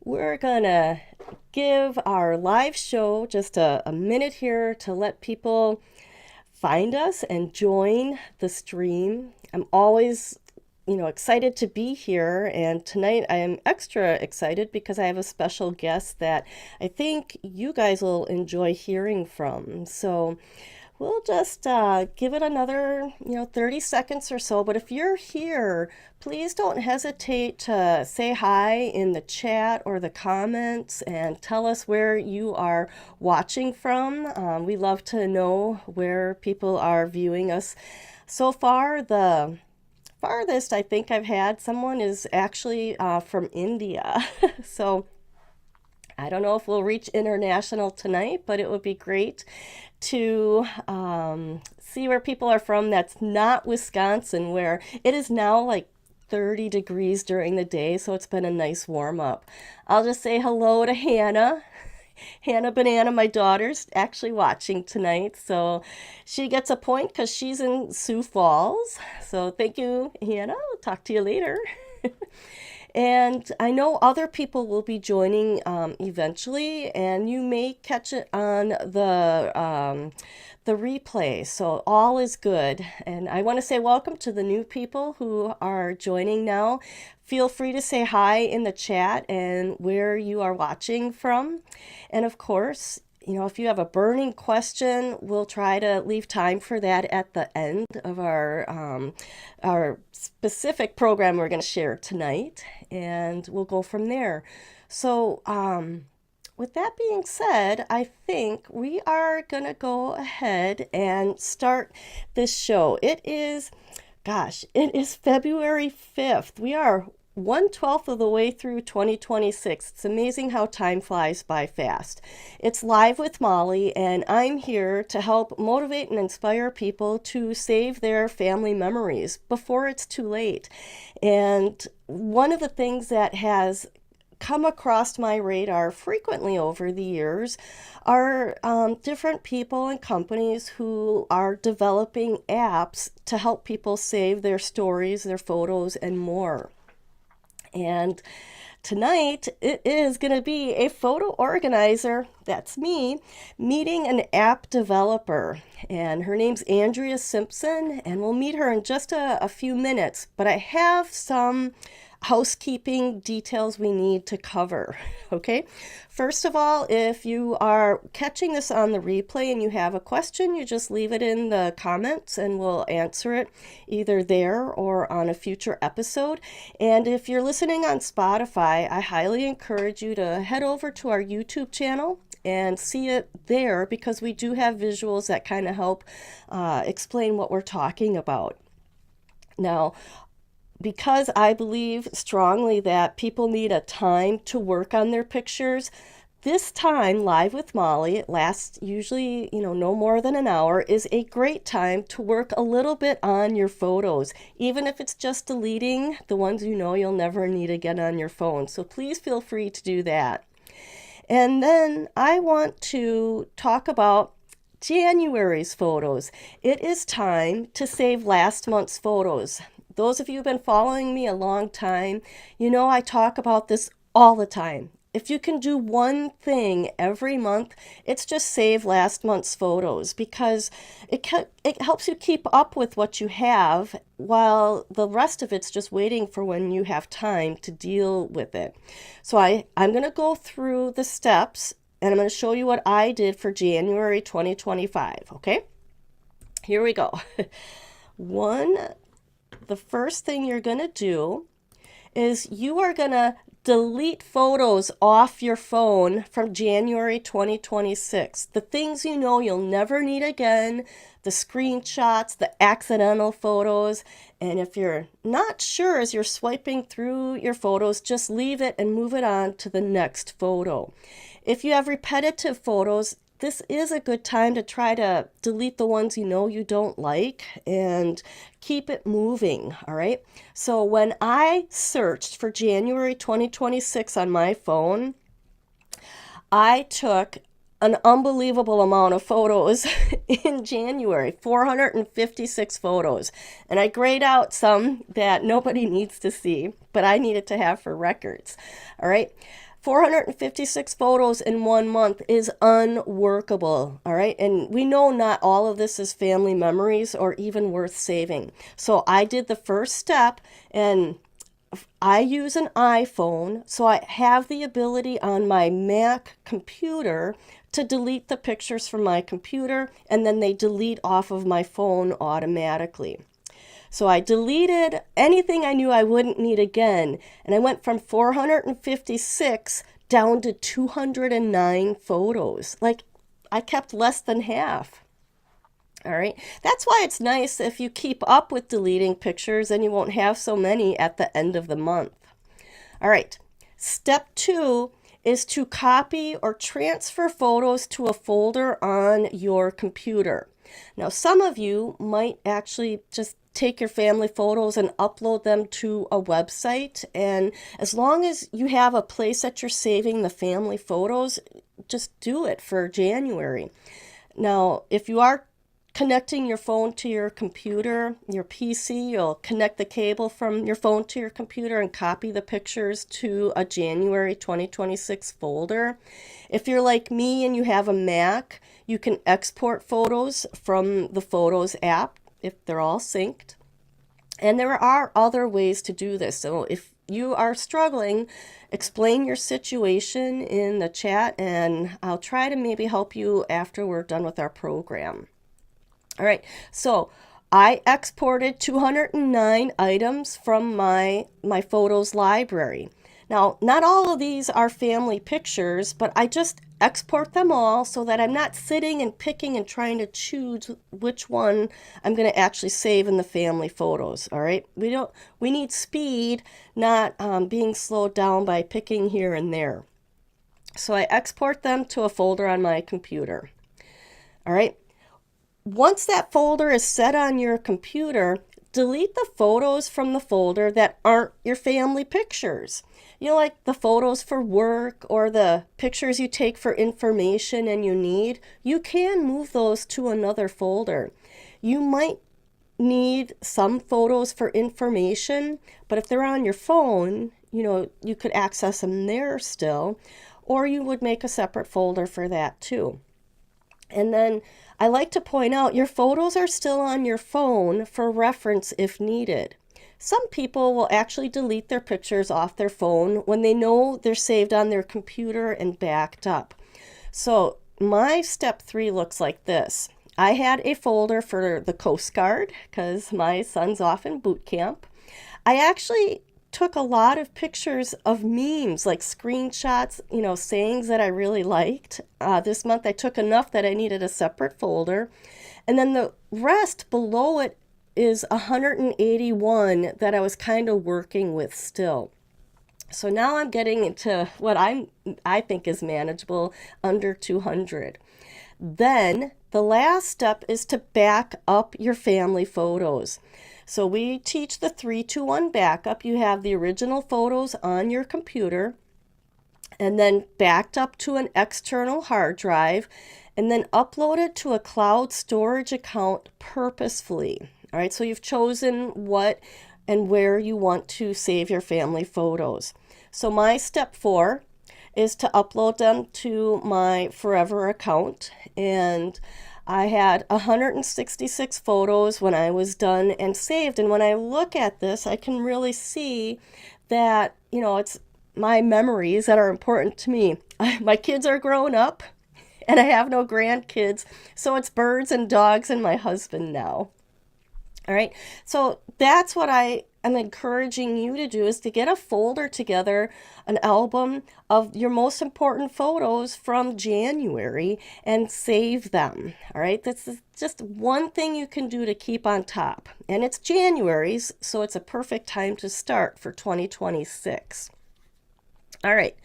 We're gonna give our live show just a minute here to let people find us and join the stream. I'm always, excited to be here, and tonight I am extra excited because I have a special guest that I think you guys will enjoy hearing from. So we'll just give it another, 30 seconds or so. But if you're here, please don't hesitate to say hi in the chat or the comments and tell us where you are watching from. We love to know where people are viewing us. So far, the farthest I think I've had someone is actually from India. So I don't know if we'll reach international tonight, but it would be great to see where people are from that's not Wisconsin, where it is now like 30 degrees during the day, so it's been a nice warm up. I'll just say hello to Hannah. Hannah Banana, my daughter's actually watching tonight, so she gets a point because she's in Sioux Falls. So thank you, Hannah. I'll talk to you later. And I know other people will be joining eventually, and you may catch it on the replay. So all is good. And I want to say welcome to the new people who are joining now. Feel free to say hi in the chat and where you are watching from. And of course, if you have a burning question, we'll try to leave time for that at the end of our specific program we're going to share tonight, and we'll go from there. So, with that being said, I think we are going to go ahead and start this show. It is February 5th. We are 1/12 of the way through 2026. It's amazing how time flies by fast. It's Live with Molly, and I'm here to help motivate and inspire people to save their family memories before it's too late. And one of the things that has come across my radar frequently over the years are different people and companies who are developing apps to help people save their stories, their photos, and more. And tonight it is going to be a photo organizer, that's me, meeting an app developer. And her name's Andrea Simpson, and we'll meet her in just a few minutes. But I have some housekeeping details we need to cover. Okay, first of all, if you are catching this on the replay and you have a question, you just leave it in the comments and we'll answer it either there or on a future episode. And if you're listening on Spotify, I highly encourage you to head over to our YouTube channel and see it there, because we do have visuals that kind of help explain what we're talking about. Now, because I believe strongly that people need a time to work on their pictures, this time, Live with Molly, it lasts usually, no more than an hour, is a great time to work a little bit on your photos, even if it's just deleting the ones you'll never need again on your phone. So please feel free to do that. And then I want to talk about January's photos. It is time to save last month's photos. Those of you who've been following me a long time, I talk about this all the time. If you can do one thing every month, it's just save last month's photos, because it helps you keep up with what you have, while the rest of it's just waiting for when you have time to deal with it. So I'm going to go through the steps, and I'm going to show you what I did for January 2025, okay? Here we go. The first thing you're going to do is you are going to delete photos off your phone from January 2026. The things you'll never need again, the screenshots, the accidental photos. And if you're not sure as you're swiping through your photos, just leave it and move it on to the next photo. If you have repetitive photos, this is a good time to try to delete the ones you don't like and keep it moving, all right? So when I searched for January 2026 on my phone, I took an unbelievable amount of photos in January, 456 photos. And I grayed out some that nobody needs to see, but I needed to have for records, all right? 456 photos in 1 month is unworkable, all right? And we know not all of this is family memories or even worth saving. So I did the first step, and I use an iPhone, so I have the ability on my Mac computer to delete the pictures from my computer, and then they delete off of my phone automatically. So I deleted anything I knew I wouldn't need again, and I went from 456 down to 209 photos. Like, I kept less than half. All right. That's why it's nice if you keep up with deleting pictures and you won't have so many at the end of the month. All right. Step 2 is to copy or transfer photos to a folder on your computer. Now, some of you might actually just take your family photos and upload them to a website. And as long as you have a place that you're saving the family photos, just do it for January. Now, if you are connecting your phone to your computer, your PC, you'll connect the cable from your phone to your computer and copy the pictures to a January 2026 folder. If you're like me and you have a Mac, you can export photos from the Photos app if they're all synced. And there are other ways to do this. So if you are struggling, explain your situation in the chat, and I'll try to maybe help you after we're done with our program. All right, so I exported 209 items from my photos library. Now, not all of these are family pictures, but I just export them all so that I'm not sitting and picking and trying to choose which one I'm going to actually save in the family photos. All right, we need speed, not being slowed down by picking here and there. So I export them to a folder on my computer. All right. Once that folder is set on your computer, delete the photos from the folder that aren't your family pictures. You know, like the photos for work or the pictures you take for information and you need. You can move those to another folder. You might need some photos for information, but if they're on your phone, you know, you could access them there still, or you would make a separate folder for that too. And then I like to point out your photos are still on your phone for reference if needed. Some people will actually delete their pictures off their phone when they know they're saved on their computer and backed up. So my step 3 looks like this. I had a folder for the Coast Guard because my son's off in boot camp. I actually took a lot of pictures of memes, like screenshots, you know, sayings that I really liked. This month I took enough that I needed a separate folder. And then the rest below it is 181 that I was kind of working with still. So now I'm getting into what I think is manageable, under 200. Then the last step is to back up your family photos. So we teach the 3-2-1 backup. You have the original photos on your computer and then backed up to an external hard drive and then uploaded to a cloud storage account purposefully. All right, so you've chosen what and where you want to save your family photos. So my step 4 is to upload them to my Forever account, and I had 166 photos when I was done and saved. And when I look at this, I can really see that, you know, it's my memories that are important to me. My kids are grown up and I have no grandkids, so it's birds and dogs and my husband now. All right, so that's what I am encouraging you to do, is to get a folder together, an album of your most important photos from January, and save them. All right, this is just one thing you can do to keep on top. And it's January's, so it's a perfect time to start for 2026. All right,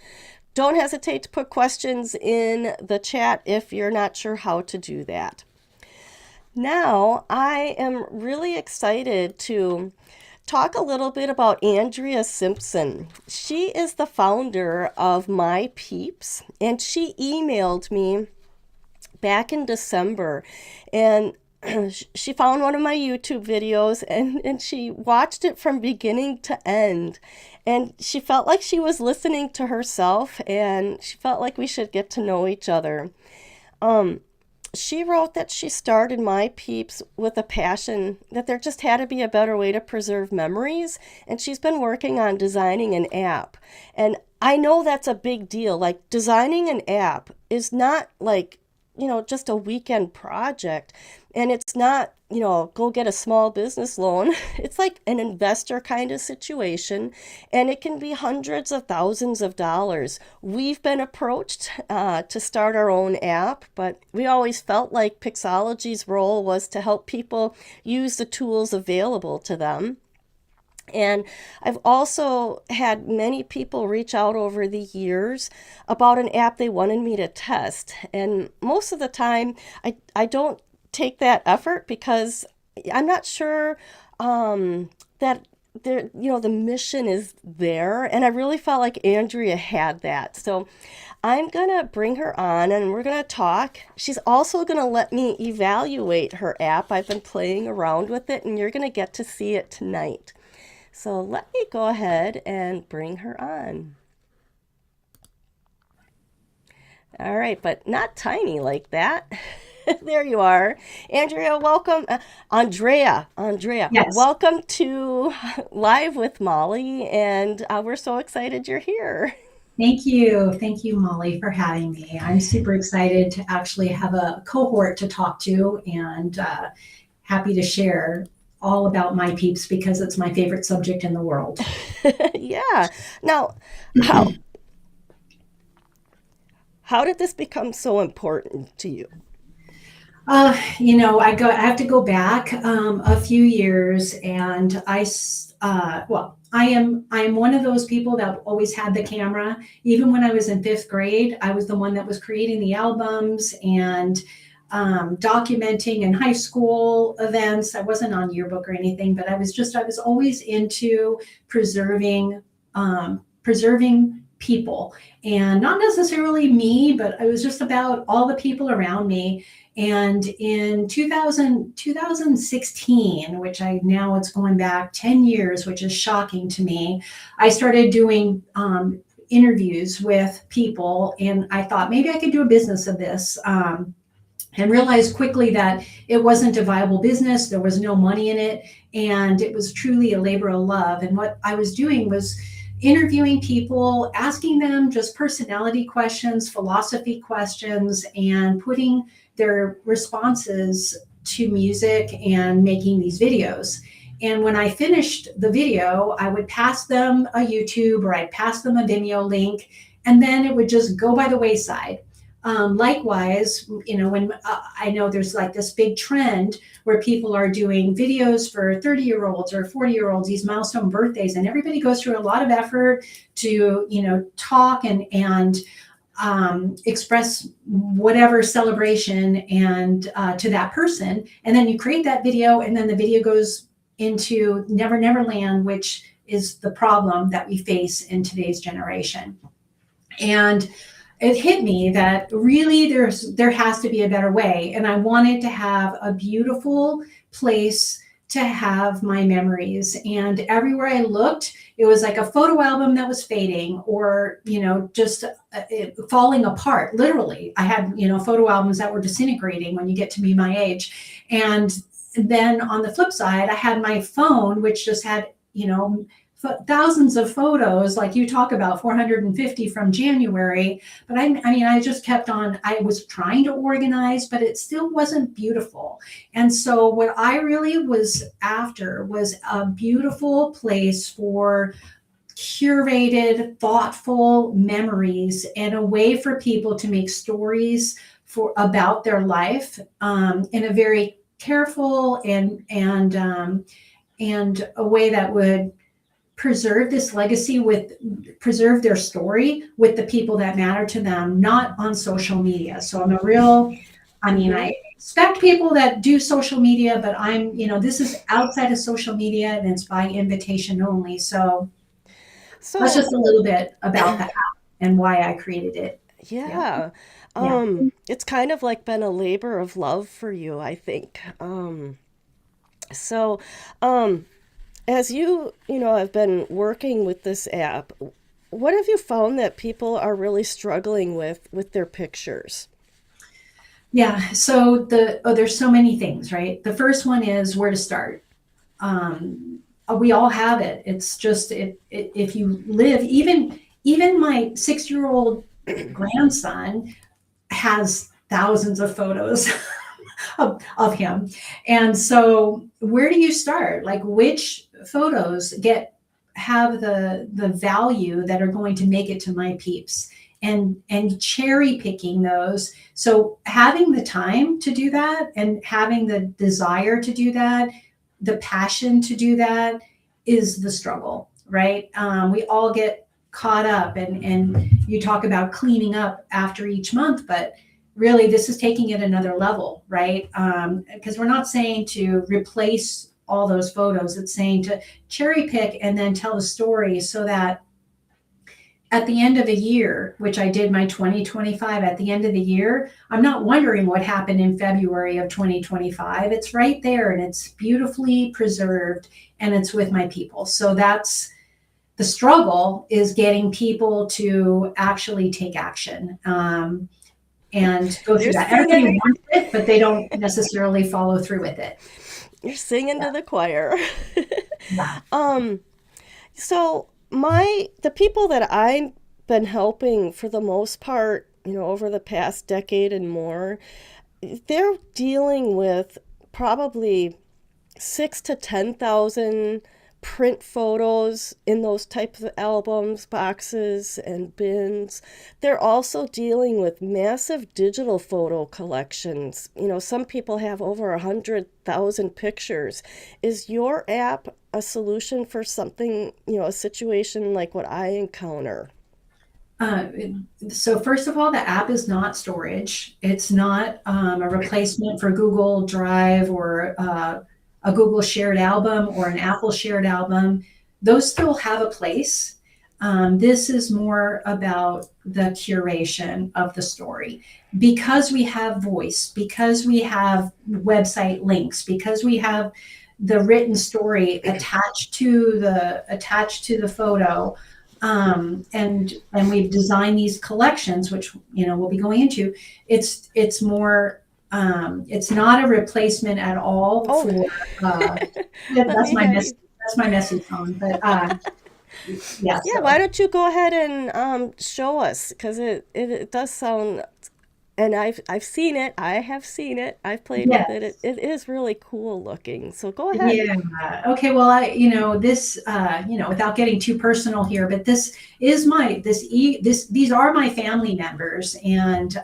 don't hesitate to put questions in the chat if you're not sure how to do that. Now, I am really excited to talk a little bit about Andrea Simpson. She is the founder of My Peeps, and she emailed me back in December, and she found one of my YouTube videos and she watched it from beginning to end. And she felt like she was listening to herself and she felt like we should get to know each other. Um, she wrote that she started My Peeps with a passion that there just had to be a better way to preserve memories, and she's been working on designing an app. And I know that's a big deal. Like, designing an app is not like, just a weekend project. And it's not, go get a small business loan. It's like an investor kind of situation, and it can be hundreds of thousands of dollars. We've been approached to start our own app, but we always felt like Pixology's role was to help people use the tools available to them. And I've also had many people reach out over the years about an app they wanted me to test. And most of the time, I don't take that effort because I'm not sure that there, the mission is there. And I really felt like Andrea had that. So I'm going to bring her on and we're going to talk. She's also going to let me evaluate her app. I've been playing around with it, and you're going to get to see it tonight. So let me go ahead and bring her on. All right, but not tiny like that. There you are. Andrea, welcome. Andrea, Yes. welcome to Live with Molly, and we're so excited you're here. Thank you. Thank you, Molly, for having me. I'm super excited to actually have a cohort to talk to and happy to share all about my peeps because it's my favorite subject in the world. Yeah. Now, how how did this become so important to you? I have to go back a few years, and I am one of those people that always had the camera. Even when I was in fifth grade, I was the one that was creating the albums and documenting in high school events. I wasn't on yearbook or anything, but I was always into preserving people, and not necessarily me, but it was just about all the people around me. And in 2016, which I now it's going back 10 years, which is shocking to me, I started doing interviews with people, and I thought maybe I could do a business of this. And realized quickly that it wasn't a viable business. There was no money in it, and it was truly a labor of love. And what I was doing was interviewing people, asking them just personality questions, philosophy questions, and putting their responses to music and making these videos. And when I finished the video, I would pass them a YouTube or I'd pass them a Vimeo link, and then it would just go by the wayside. Likewise, when I know there's like this big trend where people are doing videos for 30-year-olds or 40-year-olds, these milestone birthdays, and everybody goes through a lot of effort to, talk and express whatever celebration and to that person. And then you create that video, and then the video goes into Never Never Land, which is the problem that we face in today's generation. And it hit me that really there has to be a better way, and I wanted to have a beautiful place to have my memories. And everywhere I looked, it was like a photo album that was fading, or just falling apart. Literally, I had photo albums that were disintegrating when you get to be my age. And then on the flip side, I had my phone, which just had thousands of photos, like you talk about 450 from January. But I just kept on. I was trying to organize, but it still wasn't beautiful. And so what I really was after was a beautiful place for curated, thoughtful memories, and a way for people to make stories about their life in a very careful and a way that would preserve this legacy, preserve their story with the people that matter to them, not on social media. So Hmm. I expect people that do social media, but this is outside of social media and it's by invitation only. So that's So, just a little bit about the app and why I created it. Yeah. Yeah. Yeah. It's kind of like been a labor of love for you, I think. So, um, as you have been working with this app, what have you found that people are really struggling with their pictures? Yeah. So there's so many things, right? The first one is where to start. We all have it. It's just if you live, even my 6 year old grandson has thousands of photos of him. And so where do you start? Like which photos have the value that are going to make it to my peeps, and cherry picking those. So having the time to do that and having the desire to do that, the passion to do that is the struggle, right? We all get caught up, and you talk about cleaning up after each month, but really this is taking it another level, right? Because we're not saying to replace all those photos, it's saying to cherry pick and then tell the story so that at the end of a year, which I did my 2025, at the end of the year, I'm not wondering what happened in February of 2025. It's right there and it's beautifully preserved and it's with my people. So that's the struggle, is getting people to actually take action, and go through You're that. Everybody singing, wants it, but they don't necessarily follow through with it. you're singing Yeah. to the choir. Yeah. um, So the people that I've been helping for the most part, over the past decade and more, they're dealing with probably 6 to 10,000 print photos in those types of albums, boxes, and bins. They're also dealing with massive digital photo collections. Some people have over 100,000 pictures. Is your app a solution for something, a situation like what I encounter? Uh, so first of all, the app is not storage. It's not a replacement for Google Drive or a Google shared album or an Apple shared album. Those still have a place. This is more about the curation of the story, because we have voice, because we have website links, because we have the written story attached to the photo. And we've designed these collections, which we'll be going into. It's more, it's not a replacement at all Oh, for yeah, let me have you. that's my messy song, but yeah. Yeah, why So don't you go ahead and show us? Because it does sound, and I've seen it. I have seen it. I've played with it. yes. It is really cool looking. So go ahead. Yeah. Okay. Well, this, without getting too personal here, but this is these are my family members, and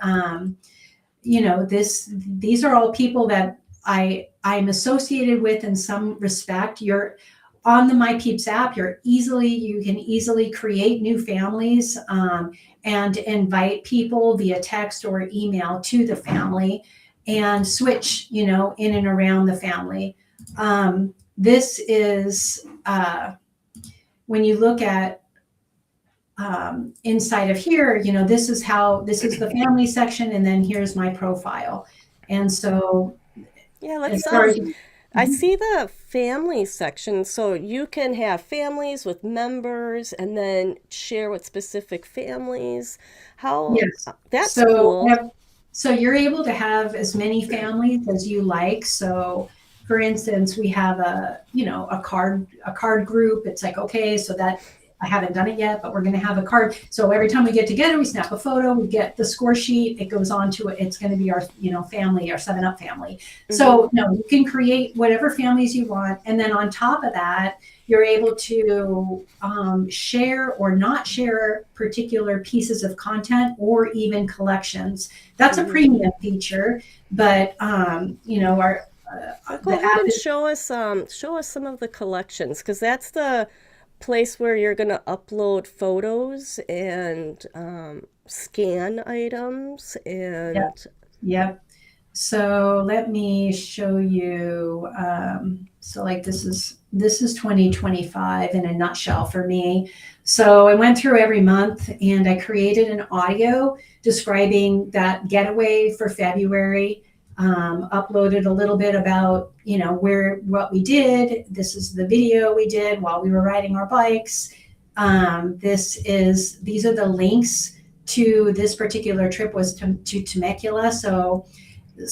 these are all people that I'm associated with in some respect. You're on the My Peeps app. You can easily create new families, and invite people via text or email to the family, and switch, in and around the family. This is, when you look at, inside of here, this is the family section, and then here's my profile. And so Yeah, as let's far as, I mhm, see the family section, so you can have families with members and then share with specific families. How yes. that's So cool. you're able to have as many families as you like. So for instance, we have a card group. It's like, okay, so that I haven't done it yet, but we're going to have a card. So every time we get together, we snap a photo, we get the score sheet, it goes on to it. It's going to be our, family, our 7 Up family. Hmm. So no, you can create whatever families you want. And then on top of that, you're able to share or not share particular pieces of content or even collections. That's a Hmm. premium feature, but our Well, go the ahead app and is, show us some of the collections, because that's the place where you're gonna upload photos and scan items yep, and yep. So let me show you. So like this is 2025 in a nutshell for me. So I went through every month and I created an audio describing that getaway for February. Uploaded a little bit about, you know, what we did. This is the video we did while we were riding our bikes. These are the links to this particular trip was to Temecula. So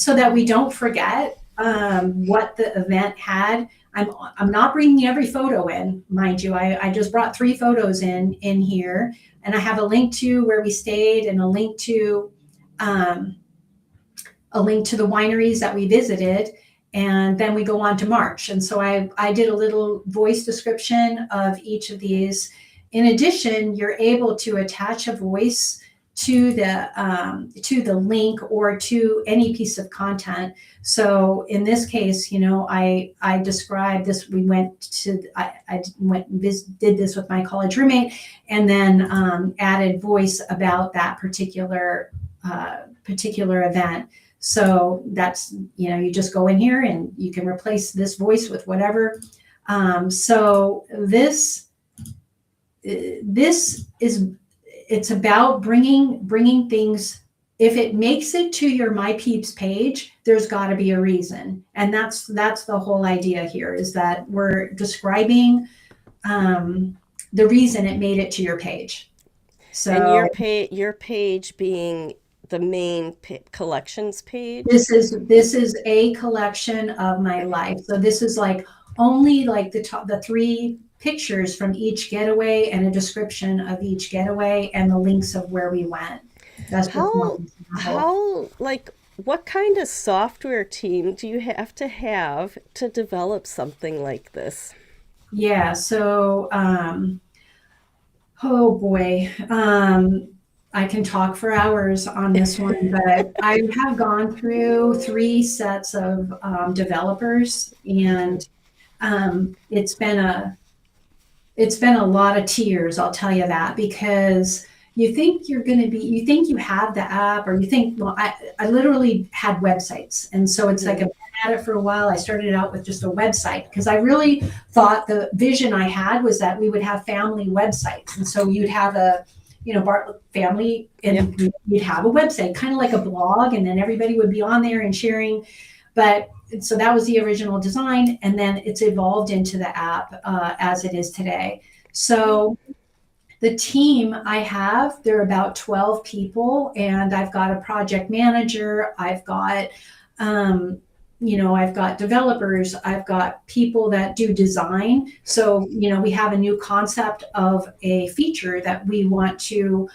that we don't forget what the event had. I'm not bringing every photo in, mind you. I just brought 3 photos in here, and I have a link to where we stayed and um, a link to the wineries that we visited, and then we go on to March. And so I did a little voice description of each of these. In addition, you're able to attach a voice to the link or to any piece of content. So in this case, you know, I described this. We went to I went did this with my college roommate, and then added voice about that particular event. So that's, you know, you just go in here and you can replace this voice with whatever. So this is, it's about bringing things. If it makes it to your My Peeps page, there's got to be a reason, and that's the whole idea here, is that we're describing the reason it made it to your page. And So your page being the main collections page. this is a collection of my life. So this is like only like the 3 pictures from each getaway and a description of each getaway and the links of where we went. That's just How, one example. how, like, what kind of software team do you have to develop something like this? Yeah. So, oh boy, I can talk for hours on this one, but I have gone through 3 sets of developers, Mhm. and it's been a lot of tears, I'll tell you that, because you think you have the app, or you think, well, I literally had websites. And so it's like, I've Mhm. been at it for a while. I started out with just a website because I really thought the vision I had was that we would have family websites. And so you'd have a, you know, Bartlett family, Yep. and you'd have a website, kind of like a blog, and then everybody would be on there and sharing. But so that was the original design, and then it's evolved into the app as it is today. So the team I have, they're about 12 people, and I've got a project manager. I've got, um, you know, I've got developers. I've got people that do design. So, you know, we have a new concept of a feature that we want to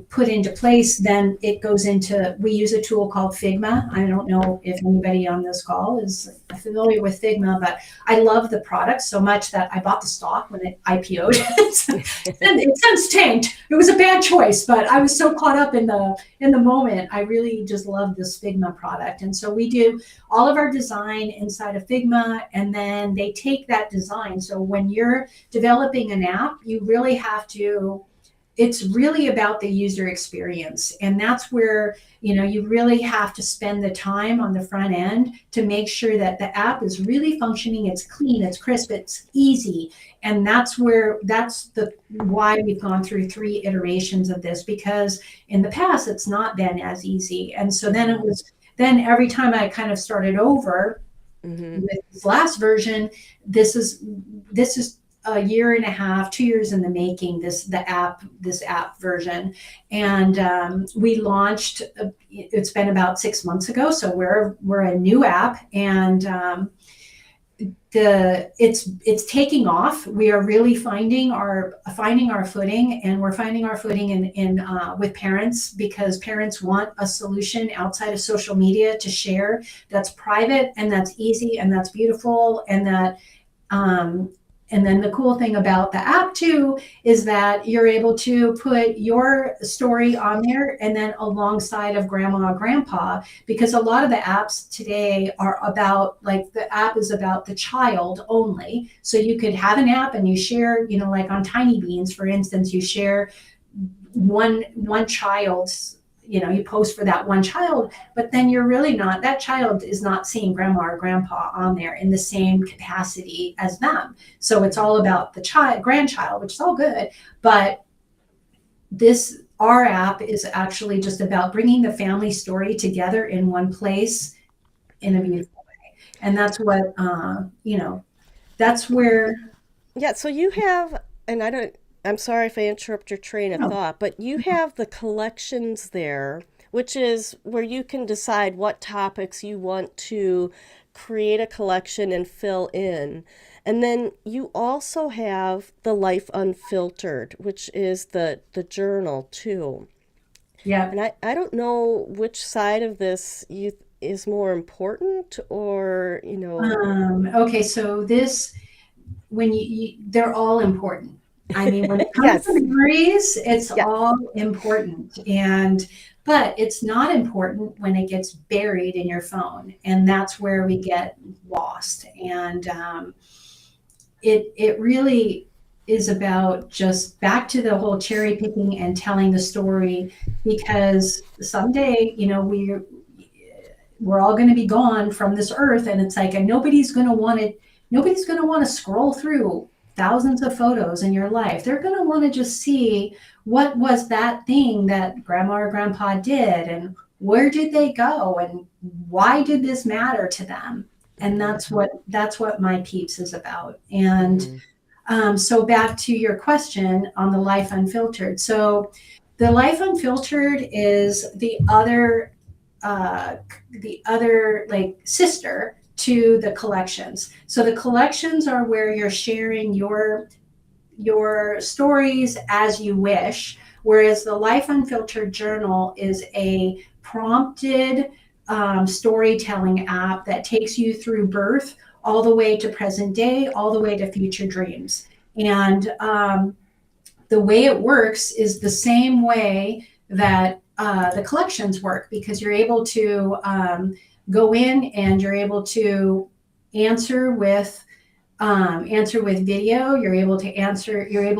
put into place. Then it goes into, we use a tool called Figma. I don't know if anybody on this call is familiar with Figma, but I love the product so much that I bought the stock when it IPO'd. And it since tanked. It was a bad choice, but I was so caught up in the moment. I really just love this Figma product. And so we do all of our design inside of Figma, and then they take that design. So when you're developing an app, you really have to, it's really about the user experience, and that's where, you know, you really have to spend the time on the front end to make sure that the app is really functioning, it's clean, it's crisp, it's easy. And that's the why we've gone through 3 iterations of this, because in the past it's not been as easy. And so then it Mhm. was, then every time I kind of started over Mhm. with this last version, this is a year and a half, 2 years in the making. This app version, and we launched. It's been about 6 months ago, so we're a new app, and it's taking off. We are really finding our footing, and we're finding our footing in with parents, because parents want a solution outside of social media to share, that's private and that's easy and that's beautiful, and that um, and then the cool thing about the app too is that you're able to put your story on there, and then alongside of grandma or grandpa, because a lot of the apps today are about, like, the app is about the child only. So you could have an app and you share, you know, like on Tiny Beans, for instance, you share one child's you post for that one child, but then you're really not, that child is not seeing grandma or grandpa on there in the same capacity as them. So it's all about the child, grandchild, which is all good. But our app is actually just about bringing the family story together in one place in a Mm-hmm. beautiful way. And that's what, that's where, Yeah, so you have, and I'm sorry if I interrupt your train of no, thought, but you have the collections there, which is where you can decide what topics you want to create a collection and fill in. And then you also have the Life Unfiltered, which is the journal too. yeah. And I don't know which side of this is more important or, Okay, so this, when they're all important. I mean, when it comes to yes. memories, it's Yeah. all important. But it's not important when it gets buried in your phone. And that's where we get lost. And it really is about just back to the whole cherry picking and telling the story, because someday, we're all going to be gone from this earth, and it's like, and nobody's going to want to scroll through thousands of photos in your life. They're going to want to just see what was that thing that grandma or grandpa did, and where did they go, and why did this matter to them. And Mm-hmm. that's what My Peeps is about. And Mm-hmm. so back to your question on the Life Unfiltered. So the Life Unfiltered is the other like sister to the collections. So the collections are where you're sharing your stories as you wish, whereas the Life Unfiltered journal is a prompted storytelling app that takes you through birth all the way to present day, all the way to future dreams. And the way it works is the same way that the collections work, because you're able to go in and you're able to answer with video. You're able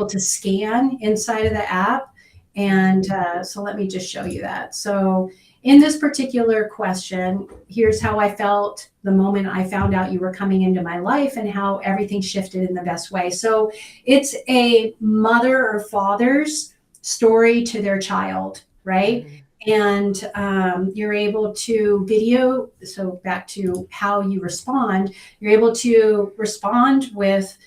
to scan inside of the app. And so let me just show you that. So in this particular question, here's how I felt the moment I found out you were coming into my life, and how everything shifted in the best way. So it's a mother or father's story to their child, right? Mm-hmm. And you're able to video. So back to how you respond, you're able to respond with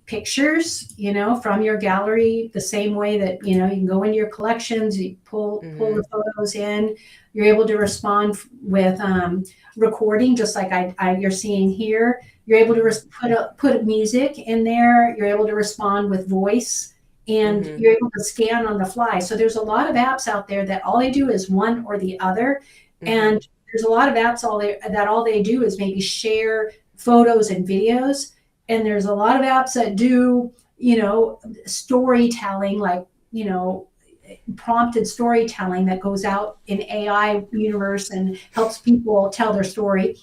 pictures, from your gallery, the same way that, you can go into your collections, you pull Mm-hmm. the photos in. You're able to respond with recording, just like you're seeing here. You're able to Mm-hmm. put music in there. You're able to respond with voice, and Mm-hmm. you're able to scan on the fly. So there's a lot of apps out there that all they do is one or the other. Mm-hmm. And there's a lot of apps all they do is maybe share photos and videos. And there's a lot of apps that do, storytelling, like, prompted storytelling that goes out in AI universe and helps people tell their story.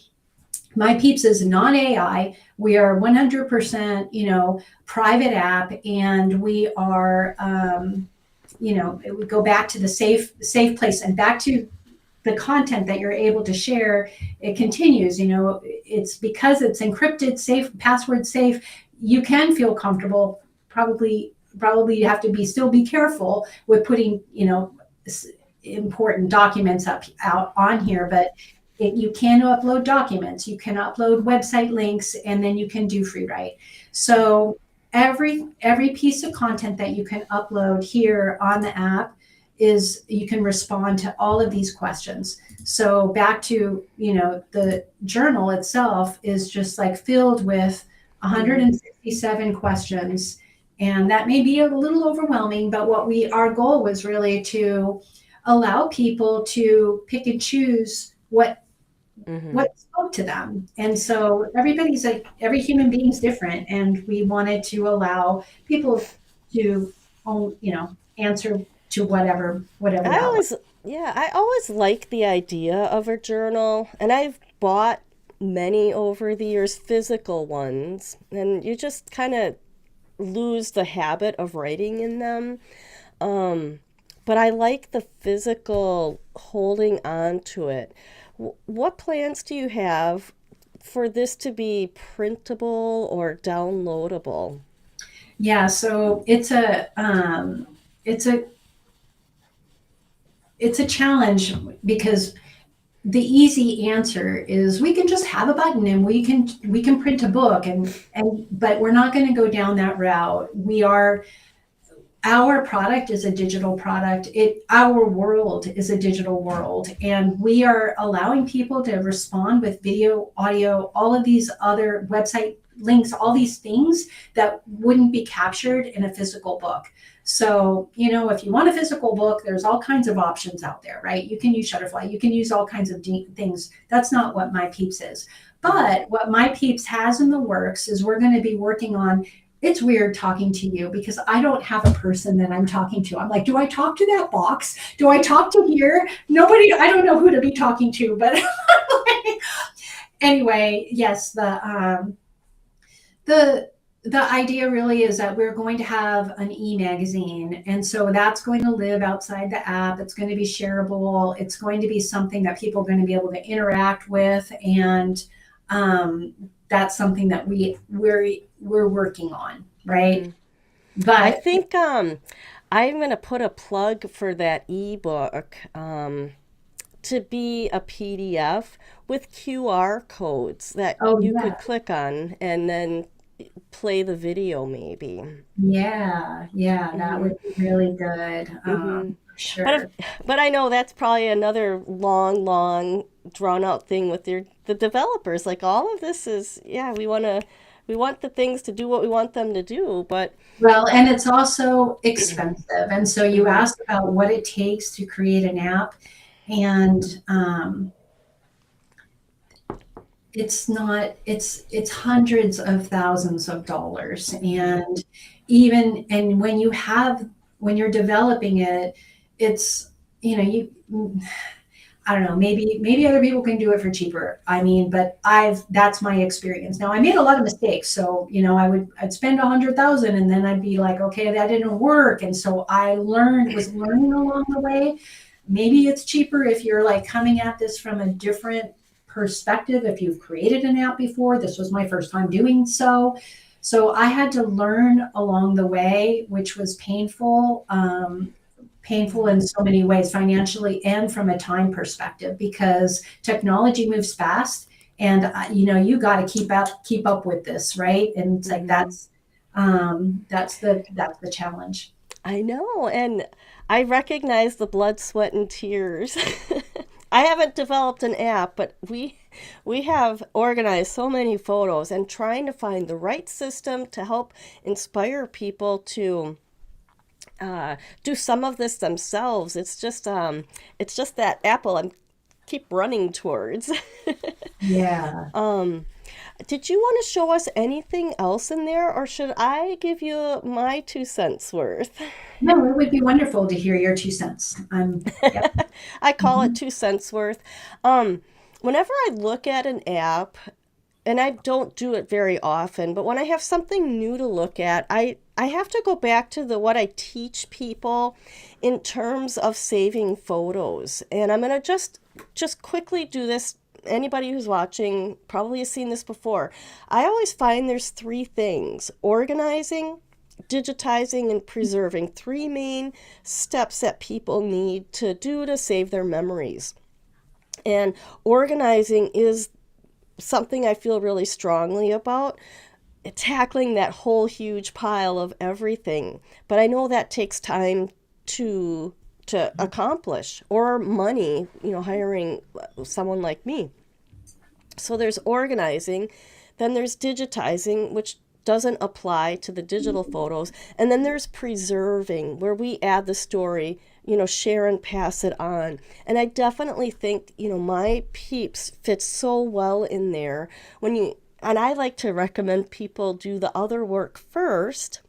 My Peeps is non-AI. We are 100%, private app, and we are, we go back to the safe place, and back to the content that you're able to share. It continues. It's because it's encrypted, safe, password safe. You can feel comfortable. Probably you have to still be careful with putting important documents out on here, but you can upload documents, you can upload website links, and then you can do free write. So every piece of content that you can upload here on the app is, you can respond to all of these questions. So back to, the journal itself is just like filled with Mm-hmm. 167 questions. And that may be a little overwhelming, but our goal was really to allow people to pick and choose Mm-hmm. what spoke to them. And so every human being's different, and we wanted to allow people to answer to whatever I that was. always, yeah, I always like the idea of a journal, and I've bought many over the years, physical ones, and you just kind of lose the habit of writing in them. Um, but I like the physical holding on to it. What plans do you have for this to be printable or downloadable? Yeah, so it's a it's a challenge because the easy answer is we can just have a button and we can print a book, and but we're not going to go down that route. Our product is a digital product. Our world is a digital world, and we are allowing people to respond with video, audio, all of these other website links, all these things that wouldn't be captured in a physical book. So, if you want a physical book, there's all kinds of options out there, right? You can use Shutterfly, you can use all kinds of things. That's not what My Peeps is. Mhm. But what My Peeps has in the works is we're going to be working on. It's weird talking to you because I don't have a person that I'm talking to. I'm like, do I talk to that box? Do I talk to here? Nobody, I don't know who to be talking to, but anyway, yes, the the idea really is that we're going to have an e-magazine, and so that's going to live outside the app. It's going to be shareable. It's going to be something that people are going to be able to interact with, and that's something that we're working on, right? Mhm. I But think I'm gonna put a plug for that ebook to be a PDF with QR codes that oh you yeah, could click on and then play the video maybe. yeah, that Hmm. would be really good, Hmm. for But sure. but I know that's probably another long drawn out thing with the developers. Like all of this is, yeah, we want the things to do what we want them to do, but Well, and it's also expensive. And so you mhm, asked about what it takes to create an app, and it's not, it's hundreds of thousands of dollars. mhm, And when you're developing it, it's, you I don't know, maybe other people can do it for cheaper. I mean, but that's my experience. Now I made a lot of mistakes. So, I'd spend 100,000 and then I'd be like, okay, that didn't work. And so was learning along the way. Maybe it's cheaper if you're like coming at this from a different perspective. If you've created an app before, this was my first time doing so. So I had to learn along the way, which was painful in mhm. so many ways, financially and from a time perspective, because technology moves fast, and you got to keep up with this, right? And it's like Mhm. that's the challenge. I know, and I recognize the blood, sweat, and tears. I haven't developed an app, but we have organized so many photos and trying to find the right system to help inspire people to do some of this themselves. It's just that apple I'm keep running towards. Yeah. Did you want to show us anything else in there, or should I give you my 2 cents worth? No, it would be wonderful to hear your 2 cents. Yep. I call it Mhm. 2 cents worth. Um, Whenever I look at an app, and I don't do it very often, but when I have something new to look at, I have to go back to the what I teach people in terms of saving photos. And I'm gonna just quickly do this. Anybody who's watching probably has seen this before. I always find there's three things: organizing, digitizing, and preserving. Three main steps that people need to do to save their memories. And organizing is something I feel really strongly about, tackling that whole huge pile of everything. But I know that takes time to accomplish, or money, hiring someone like me. So there's organizing, then there's digitizing, which doesn't apply to the digital photos, and then there's preserving, where we add the story, share and pass it on. And I definitely think, My Peeps fits so well in there. And I like to recommend people do the other work first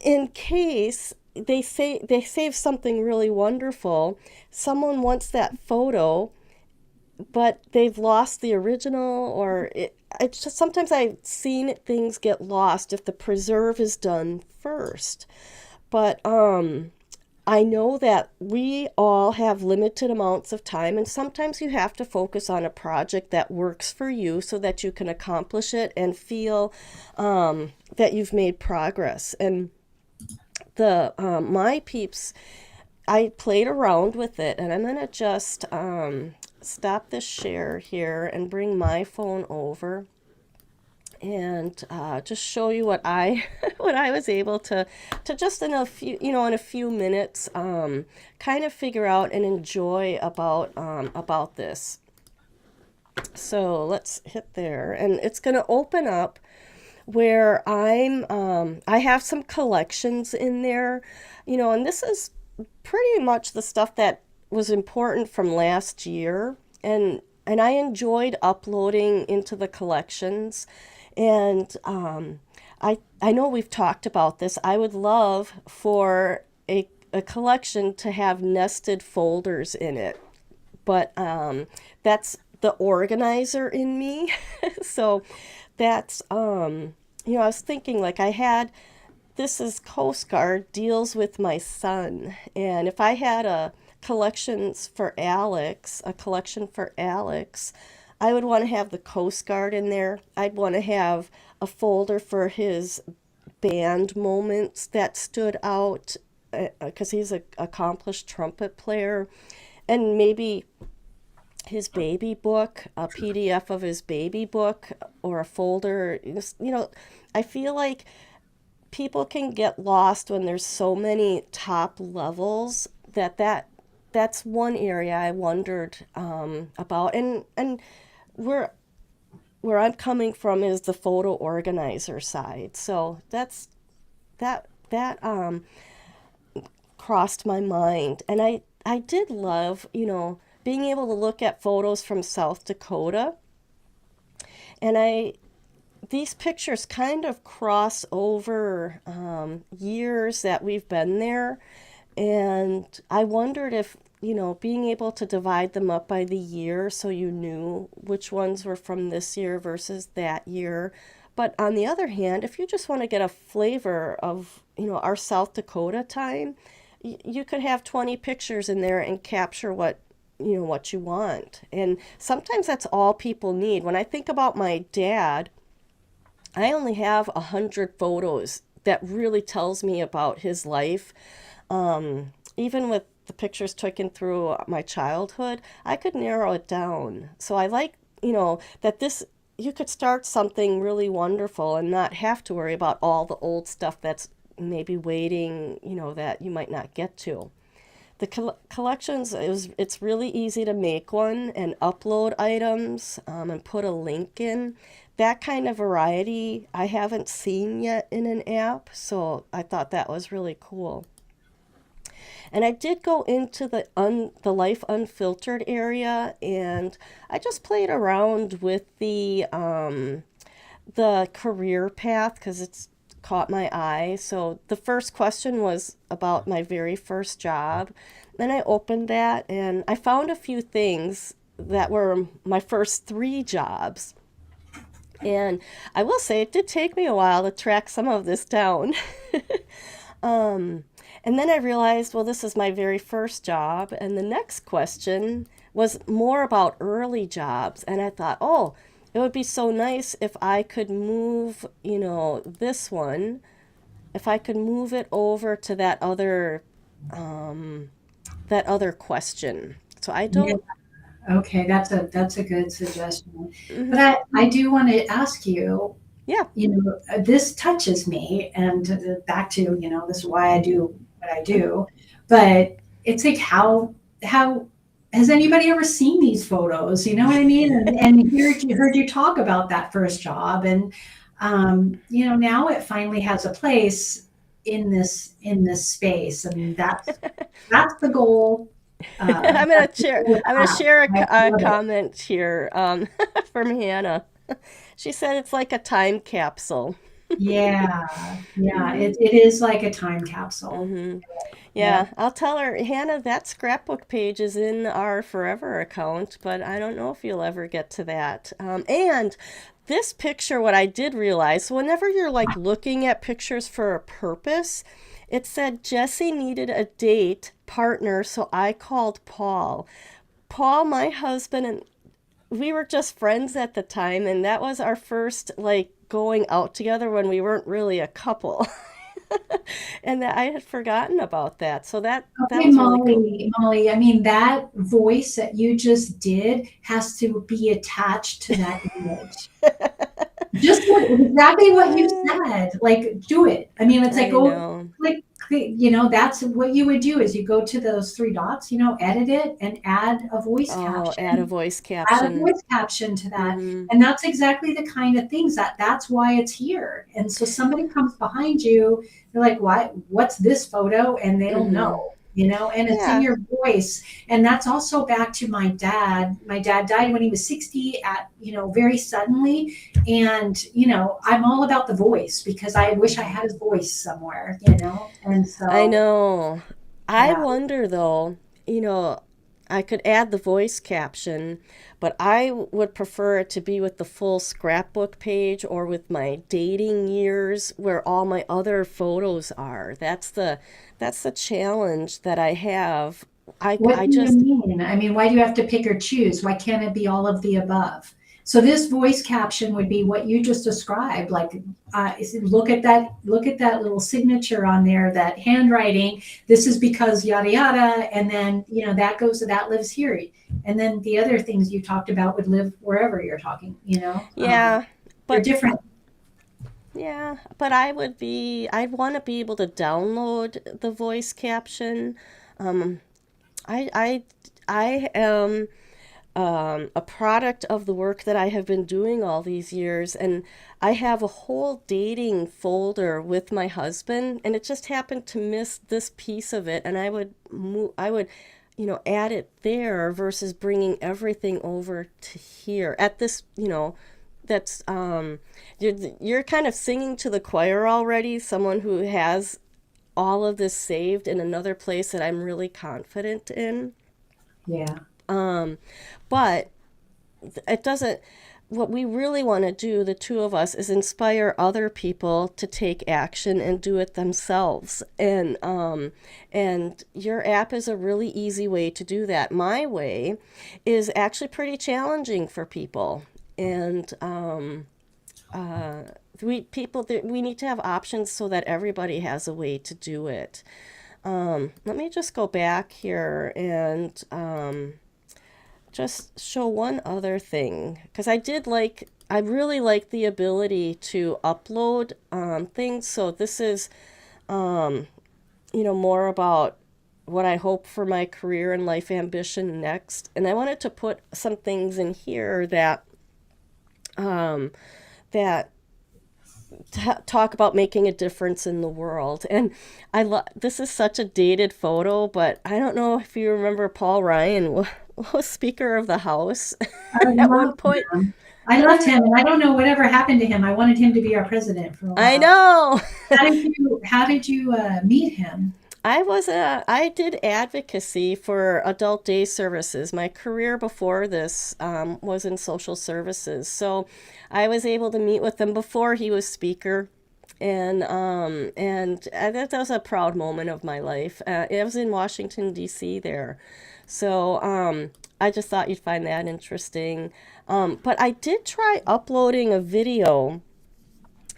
in case they save something really wonderful. Someone wants that photo, but they've lost the original, or it's just sometimes I've seen things get lost if the preserve is done first. But I know that we all have limited amounts of time, and sometimes you have to focus on a project that works for you so that you can accomplish it and feel that you've made progress. And the My Peeps, I played around with it, and I'm gonna just stop this share here and bring my phone over and just show you what I what I was able to just in a few in a few minutes kind of figure out and enjoy about this. So let's hit there, and it's going to open up where I have some collections in there, and this is pretty much the stuff that was important from last year, and I enjoyed uploading into the collections. And I know we've talked about this. I would love for a collection to have nested folders in it, but that's the organizer in me. So that's I was thinking like I had this is Coast Guard deals with my son, and if I had a collection for Alex, I would want to have the Coast Guard in there. I'd want to have a folder for his band moments that stood out because he's an accomplished trumpet player, and maybe his baby book, a PDF of his baby book, or a folder. I feel like people can get lost when there's so many top levels that's one area I wondered about, and where where I'm coming from is the photo organizer side. So that crossed my mind, and I did love being able to look at photos from South Dakota, and I these pictures kind of cross over years that we've been there. And I wondered if, being able to divide them up by the year so you knew which ones were from this year versus that year. But on the other hand, if you just want to get a flavor of, our South Dakota time, you could have 20 pictures in there and capture what you want. And sometimes that's all people need. When I think about my dad, I only have 100 photos that really tells me about his life. Even with the pictures taken through my childhood, I could narrow it down. So I like, that this you could start something really wonderful and not have to worry about all the old stuff that's maybe waiting, that you might not get to. The collections, it's really easy to make one and upload items and put a link in. That kind of variety I haven't seen yet in an app, so I thought that was really cool. And I did go into the Life Unfiltered area, and I just played around with the career path because it's caught my eye. So the first question was about my very first job. Then I opened that and I found a few things that were my first three jobs. And I will say it did take me a while to track some of this down. um, and then I realized, well, this is my very first job. And the next question was more about early jobs. And I thought, oh, it would be so nice if I could move, this one, if I could move it over to that other question. So I Yeah. don't. Okay, that's a good suggestion. But Mhm. I do want to ask you, Yeah. this touches me, and back to, this is why I do what I do. But it's like how has anybody ever seen these photos? You know what I mean? And heard you talk about that first job, and now it finally has a place in this space, and that's the goal. That's the goal I'm to gonna have. share I a love it. comment here from Hannah. She said it's like a time capsule. Yeah, yeah, it is like a time capsule. Hmm. Yeah. Yeah, I'll tell her, Hannah, that scrapbook page is in our Forever account, but I don't know if you'll ever get to that. And this picture, what I did realize, whenever you're like looking at pictures for a purpose, it said Jesse needed a date partner, so I called Paul. Paul, my husband, and we were just friends at the time, and that was our first like going out together when we weren't really a couple. And that I had forgotten about that. So that Okay, was really cool. Molly, I mean, that voice that you just did has to be attached to that image. Just exactly what you said, like, do it. I mean, it's like, I go know. click, that's what you would do is you go to those 3 dots, edit it and Oh, add a voice add a caption. voice caption to that. Mm-hmm. And that's exactly the kind of things that's why it's here. And so somebody comes behind you, they're like, what's this photo? And they don't Mm-hmm. know, and it's in Yeah. your voice. And that's also back to my dad. My dad died when he was 60 very suddenly. And, I'm all about the voice because I wish I had his voice somewhere. And I so, know. I yeah. wonder though, you know, I could add the voice caption, but I would prefer it to be with the full scrapbook page or with my dating years where all my other photos are. That's the challenge that I have. I What I do you just mean? I mean, why do you have to pick or choose? Why can't it be all of the above? So this voice caption would be what you just described. Like, look at that little signature on there, that handwriting. This is because yada yada, and then that lives here, and then the other things you talked about would live wherever you're talking. yeah, They're but different. yeah, but I'd want to be able to download the voice caption. Um, I, I, I am a product of the work that I have been doing all these years, and I have a whole dating folder with my husband, and it just happened to miss this piece of it, and I would, add it there versus bringing everything over to here at this, that's you're kind of singing to the choir already, someone who has all of this saved in another place that I'm really confident in. Yeah. But it doesn't, what we really want to do, the two of us, is inspire other people to take action and do it themselves. And your app is a really easy way to do that. My way is actually pretty challenging for people. And we need to have options so that everybody has a way to do it. Let me just go back here and just show one other thing because I really like the ability to upload things. So this is more about what I hope for my career and life ambition next. And I wanted to put some things in here that talk about making a difference in the world. And this is such a dated photo, but I don't know if you remember Paul Ryan was Speaker of the House I at one love point. him. I loved him, and I don't know whatever happened to him. I wanted him to be our president for a I while. know. How did you meet him? I did advocacy for adult day services. My career before this was in social services, so I was able to meet with him before he was speaker, and that was a proud moment of my life. It was in Washington D.C. there, so I just thought you'd find that interesting. But I did try uploading a video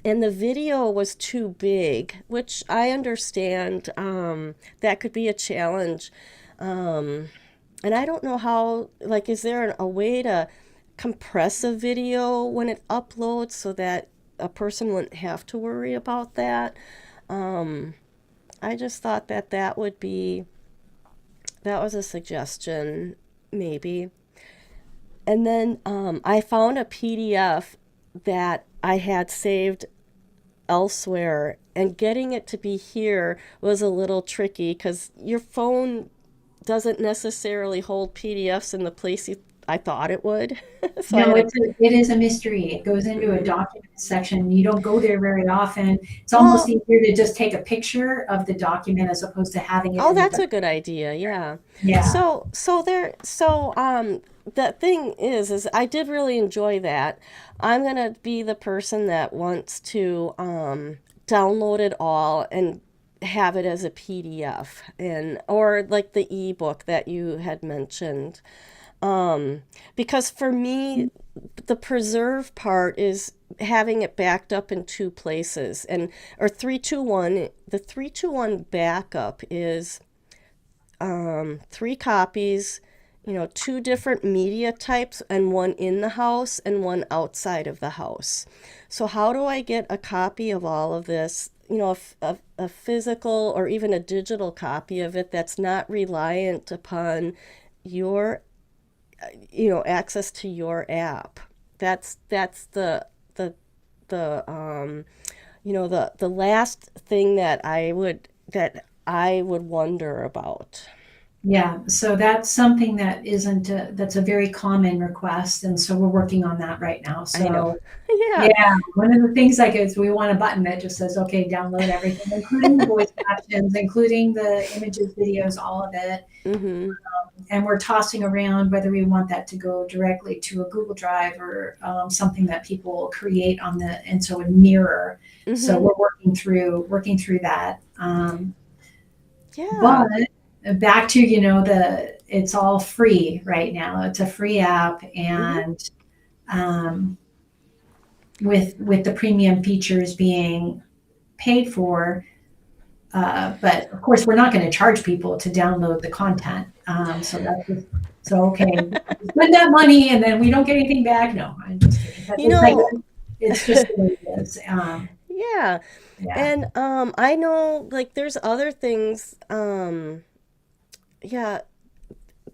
and the video was too big, which I understand that could be a challenge. Um, and I don't know how, like, is there a way to compress a video when it uploads so that a person wouldn't have to worry about that? Um, I just thought that was a suggestion, maybe. And then I found a PDF that I had saved elsewhere, and getting it to be here was a little tricky because your phone doesn't necessarily hold PDFs in the I thought it would. So I No, had a it is a mystery. It goes into a mhm. document section. You don't go there very often. It's almost Well, easier to just take a picture of the document as opposed to having it oh, in the that's a document. good idea. Yeah. Yeah. So the thing is I did really enjoy that. I'm gonna be the person that wants to download it all and have it as a PDF and or like the ebook that you had mentioned. Because for me, the preserve part is having it backed up in two places and or 321. The 321 backup is three copies, two different media types, and one in the house and one outside of the house. So, how do I get a copy of all of this? A physical or even a digital copy of it that's not reliant upon your, access to your app. That's the the the last thing that I would wonder about. Yeah, so that's something that isn't that's a very common request, and so we're working on that right now. I know. So Yeah. yeah, one of the things like is we want a button that just says, okay, download everything, including the voice captions, including the images, videos, all of it. Mhm. And we're tossing around whether we want that to go directly to a Google Drive or something that people create on the and so a mirror. So Mhm. we're working through that. Yeah. But back to the it's all free right now. It's a free app, Mhm. and um, with the premium features being paid for. But of course, we're not going to charge people to download the content. So that's just, so okay. Spend that money and then we don't get anything back. No, I'm just kidding. But You it's like know, it's just the way it is. yeah. Yeah, And I know like there's other things yeah,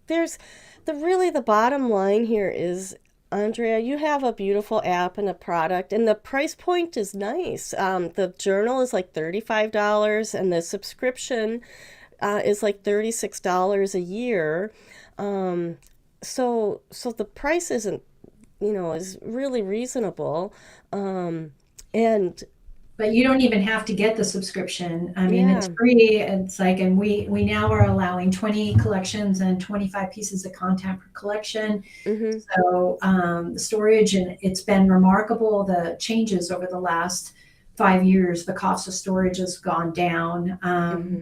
there's the bottom line here is Andrea, you have a beautiful app and a product, and the price point is nice. The journal is like $35, and the subscription is like $36 a year. Um, so the price isn't, is really reasonable. Um, and but you don't even have to get the subscription. I mean, it's yeah, free. It's like, and we now are allowing 20 collections and 25 pieces of content per collection. mm-hmm, So the storage, and it's been remarkable the changes over the last 5 years. The cost of storage has gone down. mm-hmm.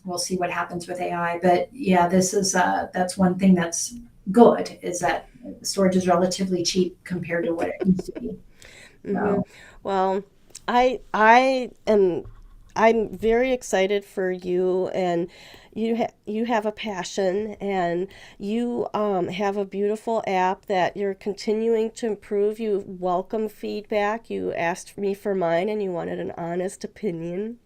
We'll see what happens with AI, but yeah, this is that's one thing that's good is that storage is relatively cheap compared to what it used to be. Mm-hmm. So Well, I'm very excited for you, and you have a passion, and you have a beautiful app that you're continuing to improve. You welcome feedback. You asked me for mine, and you wanted an honest opinion.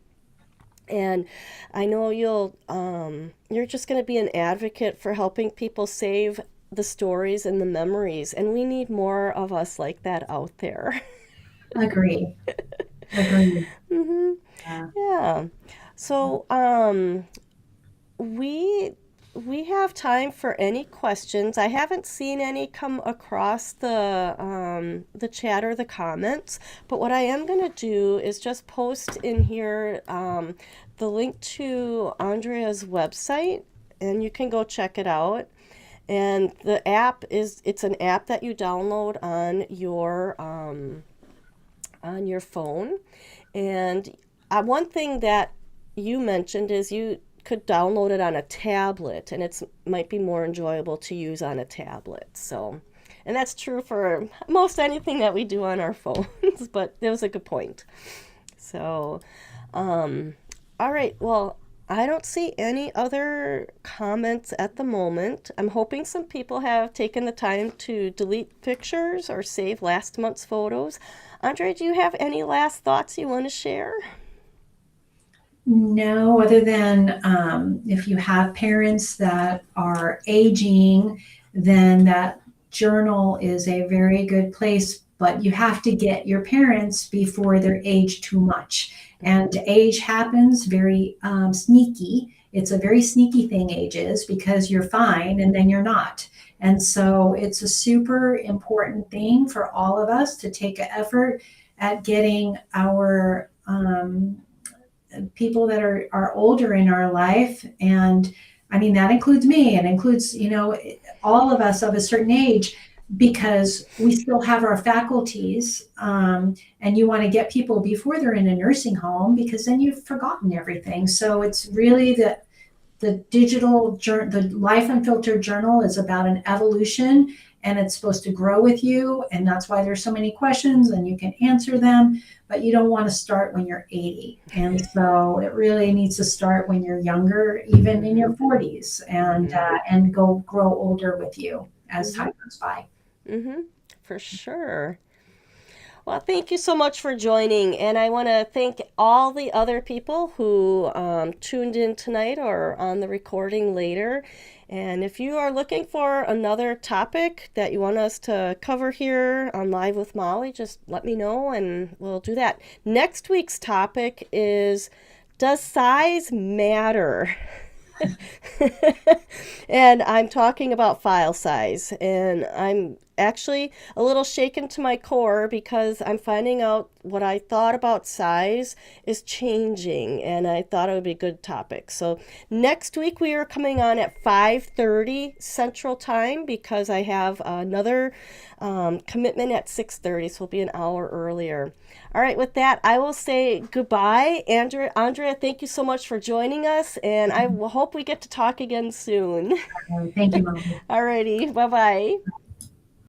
And I know you're just going to be an advocate for helping people save the stories and the memories, and we need more of us like that out there. agree, agree. Hmm. Yeah. Yeah. So, we we have time for any questions. I haven't seen any come across the chat or the comments, but what I am going to do is just post in here the link to Andrea's website, and you can go check it out. And the app it's an app that you download on your phone. And one thing that you mentioned is you could download it on a tablet, and it's might be more enjoyable to use on a tablet. So, and that's true for most anything that we do on our phones. But that was a good point. So, all right. Well, I don't see any other comments at the moment. I'm hoping some people have taken the time to delete pictures or save last month's photos. Andre, do you have any last thoughts you want to share? No, other than if you have parents that are aging, then that journal is a very good place. but you have to get your parents before they're aged too much. And age happens very sneaky. It's a very sneaky thing, age is, because you're fine and then you're not. And so it's a super important thing for all of us to take an effort at getting our people that are older in our life. And I mean, that includes me and includes, all of us of a certain age, because we still have our faculties. And you want to get people before they're in a nursing home, because then you've forgotten everything. So it's really the digital the Life Unfiltered journal is about an evolution, and it's supposed to grow with you, and that's why there's so many questions and you can answer them, but you don't want to start when you're 80. And so it really needs to start when you're younger, even in your 40s, and go grow older with you as Mm-hmm. time goes by. Mm-hmm. For sure. Well, thank you so much for joining. And I want to thank all the other people who tuned in tonight or on the recording later. And if you are looking for another topic that you want us to cover here on Live with Molly, just let me know and we'll do that. Next week's topic is, does size matter? And I'm talking about file size. And I'm actually a little shaken to my core because I'm finding out what I thought about size is changing, and I thought it would be a good topic. So next week we are coming on at 5:30 Central Time because I have another commitment at 6:30, so we'll be an hour earlier. All right, with that, I will say goodbye. Andrea, thank you so much for joining us, and I hope we get to talk again soon. Thank you, Mom. Alrighty, bye bye.